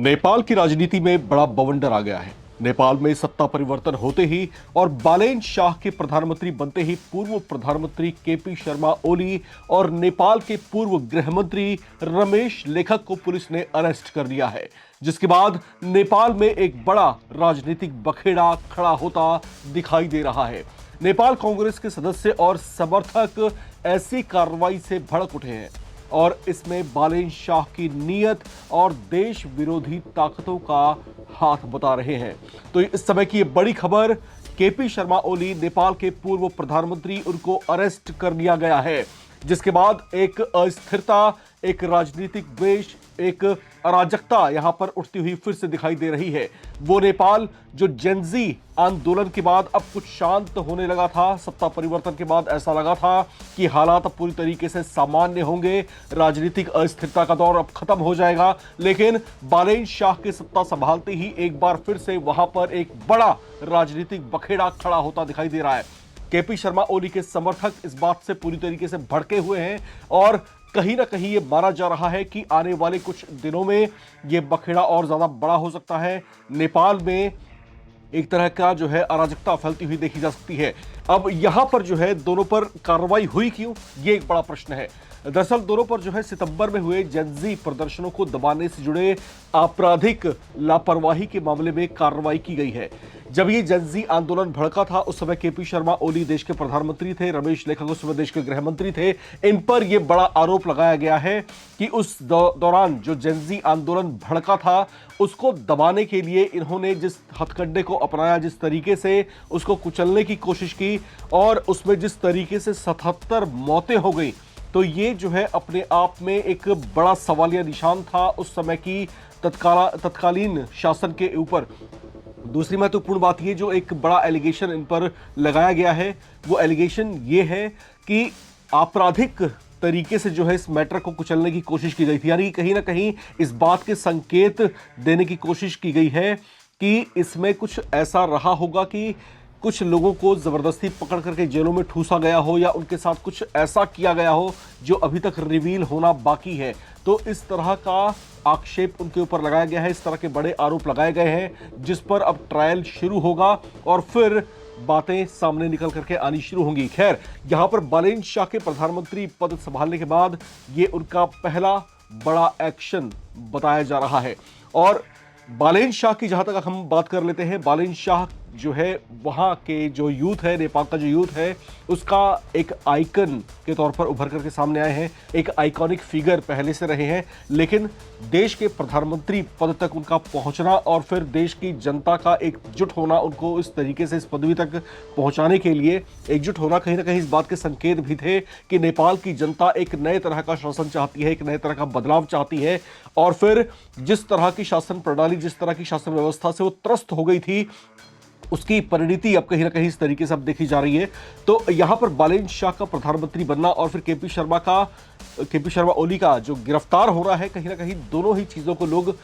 नेपाल की राजनीति में बड़ा बवंडर आ गया है। नेपाल में सत्ता परिवर्तन होते ही और बालेन शाह के प्रधानमंत्री बनते ही पूर्व प्रधानमंत्री केपी शर्मा ओली और नेपाल के पूर्व गृह मंत्री रमेश लेखक को पुलिस ने अरेस्ट कर लिया है, जिसके बाद नेपाल में एक बड़ा राजनीतिक बखेड़ा खड़ा होता दिखाई दे रहा है। नेपाल कांग्रेस के सदस्य और समर्थक ऐसी कार्रवाई से भड़क उठे हैं और इसमें बालेन शाह की नीयत और देश विरोधी ताकतों का हाथ बता रहे हैं। तो इस समय की ये बड़ी खबर, केपी शर्मा ओली नेपाल के पूर्व प्रधानमंत्री, उनको अरेस्ट कर लिया गया है, जिसके बाद एक अस्थिरता, एक राजनीतिक द्वेष, एक अराजकता यहां पर उठती हुई फिर से दिखाई दे रही है। वो नेपाल जो जेनजी आंदोलन के बाद अब कुछ शांत होने लगा था, सत्ता परिवर्तन के बाद ऐसा लगा था कि हालात अब पूरी तरीके से सामान्य होंगे, राजनीतिक अस्थिरता का दौर अब खत्म हो जाएगा, लेकिन बालेन शाह के सत्ता संभालते ही एक बार फिर से वहां पर एक बड़ा राजनीतिक बखेड़ा खड़ा होता दिखाई दे रहा है। केपी शर्मा ओली के समर्थक इस बात से पूरी तरीके से भड़के हुए हैं और कहीं ना कहीं यह माना जा रहा है कि आने वाले कुछ दिनों में यह बखेड़ा और ज्यादा बड़ा हो सकता है। नेपाल में एक तरह का जो है अराजकता फैलती हुई देखी जा सकती है। अब यहां पर जो है दोनों पर कार्रवाई हुई क्यों, ये एक बड़ा प्रश्न है। दरअसल दोनों पर जो है सितंबर में हुए जेनजी प्रदर्शनों को दबाने से जुड़े आपराधिक लापरवाही के मामले में कार्रवाई की गई है। जब ये जेनजी आंदोलन भड़का था उस समय केपी शर्मा ओली देश के प्रधानमंत्री थे, रमेश लेखक उस समय देश के गृह मंत्री थे। इन पर यह बड़ा आरोप लगाया गया है कि उस दौरान जो जेनजी आंदोलन भड़का था उसको दबाने के लिए इन्होंने जिस हथकंडे को अपनाया, जिस तरीके से उसको कुचलने की कोशिश की और उसमें जिस तरीके से 77 मौतें हो गई, तो ये जो है अपने आप में एक बड़ा सवालिया निशान था उस समय की तत्कालीन शासन के ऊपर। दूसरी महत्वपूर्ण बात ये जो एक बड़ा एलिगेशन इन पर लगाया गया है, वो एलिगेशन ये है कि आपराधिक तरीके से जो है इस मैटर को कुचलने की कोशिश की गई थी। यानी कहीं ना कहीं इस बात के संकेत देने की कोशिश की गई है कि इसमें कुछ ऐसा रहा होगा कि कुछ लोगों को जबरदस्ती पकड़ करके जेलों में ठूसा गया हो या उनके साथ कुछ ऐसा किया गया हो जो अभी तक रिवील होना बाकी है। तो इस तरह का आक्षेप उनके ऊपर लगाया गया है, इस तरह के बड़े आरोप लगाए गए हैं जिस पर अब ट्रायल शुरू होगा और फिर बातें सामने निकल करके आनी शुरू होंगी। खैर, यहां पर बालेन शाह के प्रधानमंत्री पद संभालने के बाद ये उनका पहला बड़ा एक्शन बताया जा रहा है। और बालेन शाह की जहां तक हम बात कर लेते हैं, बालेन शाह जो है वहां के जो यूथ है, नेपाल का जो यूथ है, उसका एक आइकन के तौर पर उभर करके सामने आए हैं, एक आइकॉनिक फिगर पहले से रहे हैं। लेकिन देश के प्रधानमंत्री पद तक उनका पहुंचना और फिर देश की जनता का एकजुट होना, उनको इस तरीके से इस पदवी तक पहुंचाने के लिए एकजुट होना कहीं ना कहीं इस बात के संकेत भी थे कि नेपाल की जनता एक नए तरह का शासन चाहती है, एक नए तरह का बदलाव चाहती है। और फिर जिस तरह की शासन प्रणाली, जिस तरह की शासन व्यवस्था से वो त्रस्त हो गई थी, उसकी परिणति अब कहीं ना कहीं इस तरीके से अब देखी जा रही है। तो यहां पर बालेन शाह का प्रधानमंत्री बनना और फिर केपी शर्मा ओली का जो गिरफ्तार हो रहा है, कहीं ना कहीं दोनों ही चीजों को लोग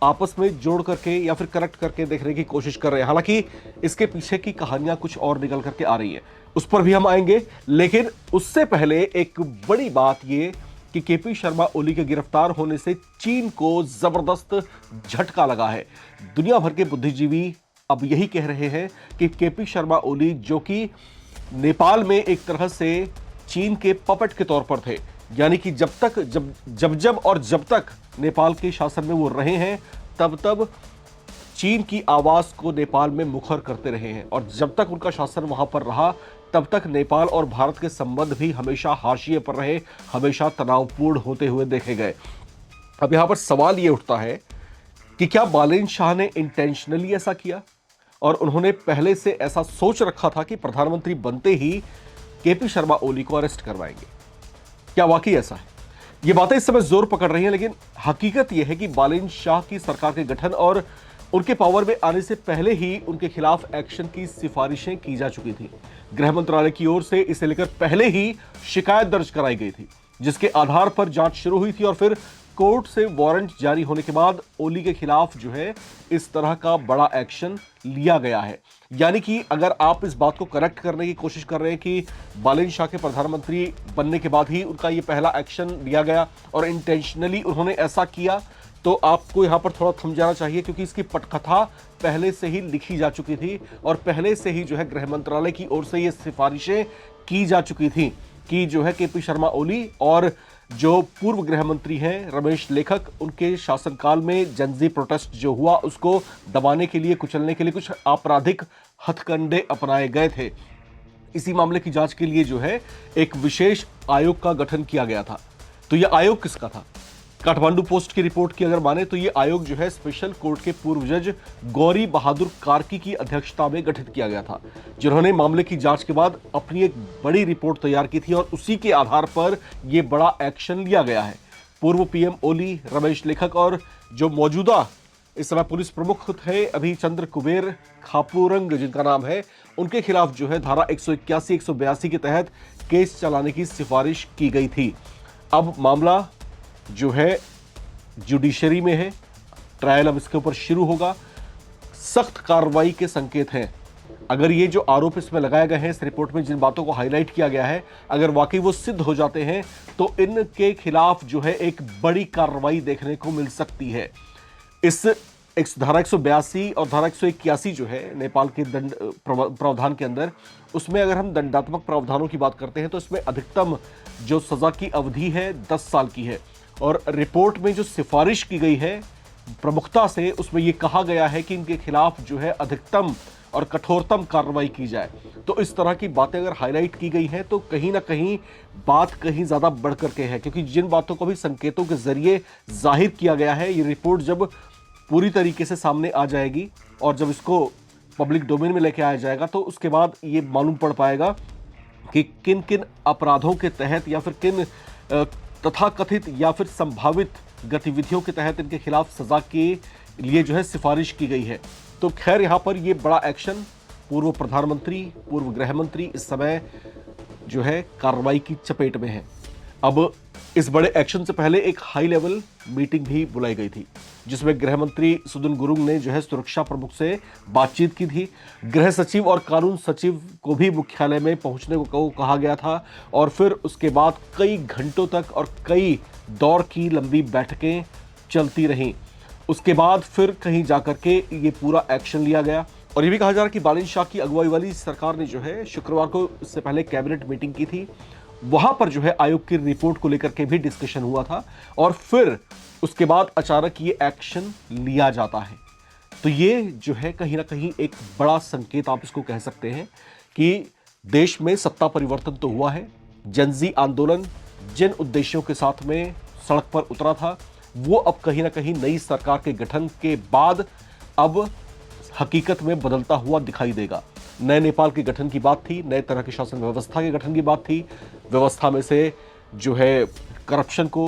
आपस में जोड़ करके या फिर कनेक्ट करके देखने की कोशिश कर रहे हैं। हालांकि इसके पीछे की कहानियां कुछ और निकल करके आ रही है, उस पर भी हम आएंगे। लेकिन उससे पहले एक बड़ी बात ये कि केपी शर्मा ओली के गिरफ्तार होने से चीन को जबरदस्त झटका लगा है। दुनिया भर के बुद्धिजीवी अब यही कह रहे हैं कि केपी शर्मा ओली, जो कि नेपाल में एक तरह से चीन के पपेट के तौर पर थे, यानी कि जब तक नेपाल के शासन में वो रहे हैं तब चीन की आवाज को नेपाल में मुखर करते रहे हैं और जब तक उनका शासन वहां पर रहा तब तक नेपाल और भारत के संबंध भी हमेशा हाशिए पर रहे, हमेशा तनावपूर्ण होते हुए देखे गए। अब यहां पर सवाल यह उठता है कि क्या बालेन शाह ने इंटेंशनली ऐसा किया और उन्होंने पहले से ऐसा सोच रखा था कि प्रधानमंत्री बनते ही केपी शर्मा ओली को अरेस्ट करवाएंगे? क्या वाकई ऐसा है? ये बातें इस समय जोर पकड़ रही हैं, लेकिन हकीकत यह है कि बालेन शाह की सरकार के गठन और उनके पावर में आने से पहले ही उनके खिलाफ एक्शन की सिफारिशें की जा चुकी थी। गृह मंत्रालय की ओर से इसे लेकर पहले ही शिकायत दर्ज कराई गई थी, जिसके आधार पर जांच शुरू हुई थी और फिर कोर्ट से वारंट जारी होने के बाद ओली के खिलाफ जो है इस तरह का बड़ा एक्शन लिया गया है। यानी कि अगर आप इस बात को करेक्ट करने की कोशिश कर रहे हैं कि बालेन शाह के प्रधानमंत्री बनने के बाद ही उनका ये पहला एक्शन लिया गया और इंटेंशनली उन्होंने ऐसा किया तो आपको यहां पर थोड़ा थम जाना चाहिए, क्योंकि इसकी पटकथा पहले से ही लिखी जा चुकी थी और पहले से ही जो है गृह मंत्रालय की ओर से ये सिफारिशें की जा चुकी थी कि जो है केपी शर्मा ओली और जो पूर्व गृह मंत्री हैं रमेश लेखक, उनके शासनकाल में जनजी प्रोटेस्ट जो हुआ उसको दबाने के लिए, कुचलने के लिए कुछ आपराधिक हथकंडे अपनाए गए थे। इसी मामले की जांच के लिए जो है एक विशेष आयोग का गठन किया गया था। तो यह आयोग किसका था? काठमांडू पोस्ट की रिपोर्ट की अगर माने तो यह आयोग जो है स्पेशल कोर्ट के पूर्व जज गौरी बहादुर कार्की की अध्यक्षता में गठित किया गया था, जिन्होंने मामले की जांच के बाद अपनी एक बड़ी रिपोर्ट तैयार की थी और उसी के आधार पर यह बड़ा एक्शन लिया गया है। पूर्व पीएम ओली, रमेश लेखक और जो मौजूदा इस समय पुलिस प्रमुख थे अभी चंद्र कुबेर खापुरंग जिनका नाम है, उनके खिलाफ जो है धारा 181, 182 के तहत केस चलाने की सिफारिश की गई थी। अब मामला जो है जुडिशरी में है, ट्रायल अब इसके ऊपर शुरू होगा। सख्त कार्रवाई के संकेत हैं। अगर ये जो आरोप इसमें लगाए गए हैं, इस रिपोर्ट में जिन बातों को हाईलाइट किया गया है, अगर वाकई वो सिद्ध हो जाते हैं तो इनके खिलाफ जो है एक बड़ी कार्रवाई देखने को मिल सकती है। इस धारा 182 और धारा 181 जो है नेपाल के दंड प्रावधान के अंदर, उसमें अगर हम दंडात्मक प्रावधानों की बात करते हैं तो इसमें अधिकतम जो सजा की अवधि है 10 साल की है। और रिपोर्ट में जो सिफारिश की गई है प्रमुखता से, उसमें यह कहा गया है कि इनके खिलाफ जो है अधिकतम और कठोरतम कार्रवाई की जाए। तो इस तरह की बातें अगर हाईलाइट की गई हैं तो कहीं ना कहीं बात कहीं ज्यादा बढ़ करके है, क्योंकि जिन बातों को भी संकेतों के जरिए जाहिर किया गया है, ये रिपोर्ट जब पूरी तरीके से सामने आ जाएगी और जब इसको पब्लिक डोमेन में लेके आया जाएगा तो उसके बाद ये मालूम पड़ पाएगा कि किन किन अपराधों के तहत या फिर किन तथाकथित या फिर संभावित गतिविधियों के तहत इनके खिलाफ सजा के लिए जो है सिफारिश की गई है। तो खैर यहां पर ये बड़ा एक्शन, पूर्व प्रधानमंत्री, पूर्व गृह मंत्री इस समय जो है कार्रवाई की चपेट में है। अब इस बड़े एक्शन से पहले एक हाई लेवल मीटिंग भी बुलाई गई थी, जिसमें गृह मंत्री सुदन गुरुंग ने जो है सुरक्षा प्रमुख से बातचीत की थी। गृह सचिव और कानून सचिव को भी मुख्यालय में पहुंचने को कहा गया था और फिर उसके बाद कई घंटों तक और कई दौर की लंबी बैठकें चलती रहीं। उसके बाद फिर कहीं जाकर के ये पूरा एक्शन लिया गया। और ये भी कहा जा रहा है कि बालिन शाह की अगुवाई वाली सरकार ने जो है शुक्रवार को इससे पहले कैबिनेट मीटिंग की थी। वहां पर जो है आयोग की रिपोर्ट को लेकर के भी डिस्कशन हुआ था और फिर उसके बाद अचानक ये एक्शन लिया जाता है। तो ये जो है कहीं ना कहीं एक बड़ा संकेत आप इसको कह सकते हैं कि देश में सत्ता परिवर्तन तो हुआ है। जनजी आंदोलन जिन उद्देश्यों के साथ में सड़क पर उतरा था, वो अब कहीं ना कहीं नई सरकार के गठन के बाद अब हकीकत में बदलता हुआ दिखाई देगा। नए नेपाल के गठन की बात थी, नए तरह की शासन व्यवस्था के गठन की बात थी, व्यवस्था में से जो है करप्शन को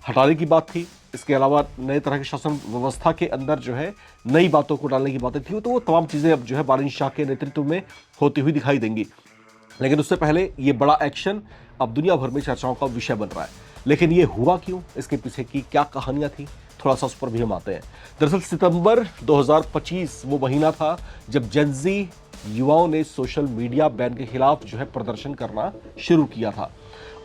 हटाने की बात थी, इसके अलावा नए तरह की शासन व्यवस्था के अंदर जो है नई बातों को डालने की बातें थी। तो वो तमाम चीजें अब जो है बालिन शाह के नेतृत्व में होती हुई दिखाई देंगी। लेकिन उससे पहले ये बड़ा एक्शन अब दुनिया भर में चर्चाओं का विषय बन रहा है। लेकिन ये हुआ क्यों, इसके पीछे की क्या कहानियां थी, थोड़ा सा उस पर भी हम आते हैं। दरअसल सितंबर 2025 वो महीना था जब जेनजी युवाओं ने सोशल मीडिया बैन के खिलाफ जो है प्रदर्शन करना शुरू किया था।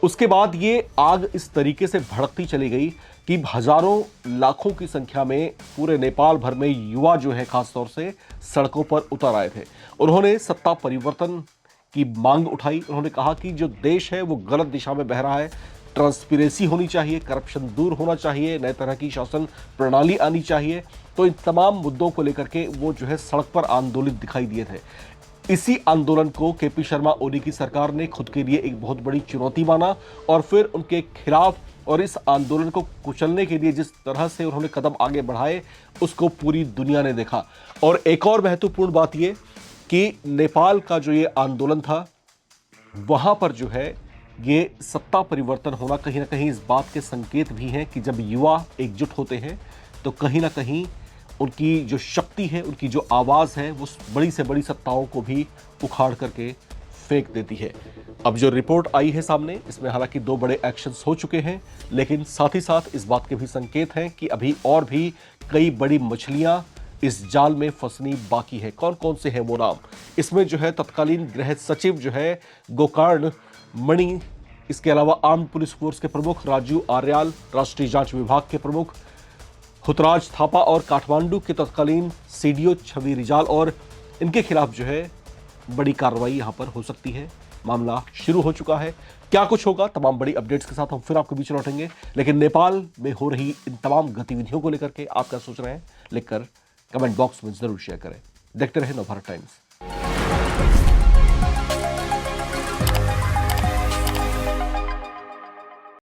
उसके बाद ये आग इस तरीके से भड़कती चली गई कि हजारों लाखों की संख्या में पूरे नेपाल भर में युवा जो है खासतौर से सड़कों पर उतर आए थे। उन्होंने सत्ता परिवर्तन की मांग उठाई। उन्होंने कहा कि जो देश है वो गलत दिशा में बह रहा है, ट्रांसपेरेंसी होनी चाहिए, करप्शन दूर होना चाहिए, नए तरह की शासन प्रणाली आनी चाहिए। तो इन तमाम मुद्दों को लेकर के वो जो है सड़क पर आंदोलित दिखाई दिए थे। इसी आंदोलन को केपी शर्मा ओली की सरकार ने खुद के लिए एक बहुत बड़ी चुनौती माना और फिर उनके खिलाफ और इस आंदोलन को कुचलने के लिए जिस तरह से उन्होंने कदम आगे बढ़ाए उसको पूरी दुनिया ने देखा। और एक और महत्वपूर्ण बात यह कि नेपाल का जो ये आंदोलन था, वहां पर जो है ये सत्ता परिवर्तन होना कहीं ना कहीं इस बात के संकेत भी हैं कि जब युवा एकजुट होते हैं तो कहीं ना कहीं उनकी जो शक्ति है, उनकी जो आवाज़ है, वो बड़ी से बड़ी सत्ताओं को भी उखाड़ करके फेंक देती है। अब जो रिपोर्ट आई है सामने, इसमें हालांकि 2 बड़े एक्शंस हो चुके हैं, लेकिन साथ ही साथ इस बात के भी संकेत हैं कि अभी और भी कई बड़ी मछलियां इस जाल में फंसनी बाकी है। कौन कौन से हैं वो नाम? इसमें जो है तत्कालीन गृह सचिव जो है गोकर्ण मणि, इसके अलावा आर्म पुलिस फोर्स के प्रमुख राजू आर्याल, राष्ट्रीय जांच विभाग के प्रमुख हुतराज थापा और काठमांडू के तत्कालीन सीडीओ छवि रिजाल और इनके खिलाफ जो है बड़ी कार्रवाई यहां पर हो सकती है। मामला शुरू हो चुका है। क्या कुछ होगा, तमाम बड़ी अपडेट्स के साथ हम फिर आपके बीच लौटेंगे। लेकिन नेपाल में हो रही इन तमाम गतिविधियों को लेकर के आप क्या सोच रहे हैं, लिखकर कमेंट बॉक्स में जरूर शेयर करें। देखते रहे नवभारत टाइम्स।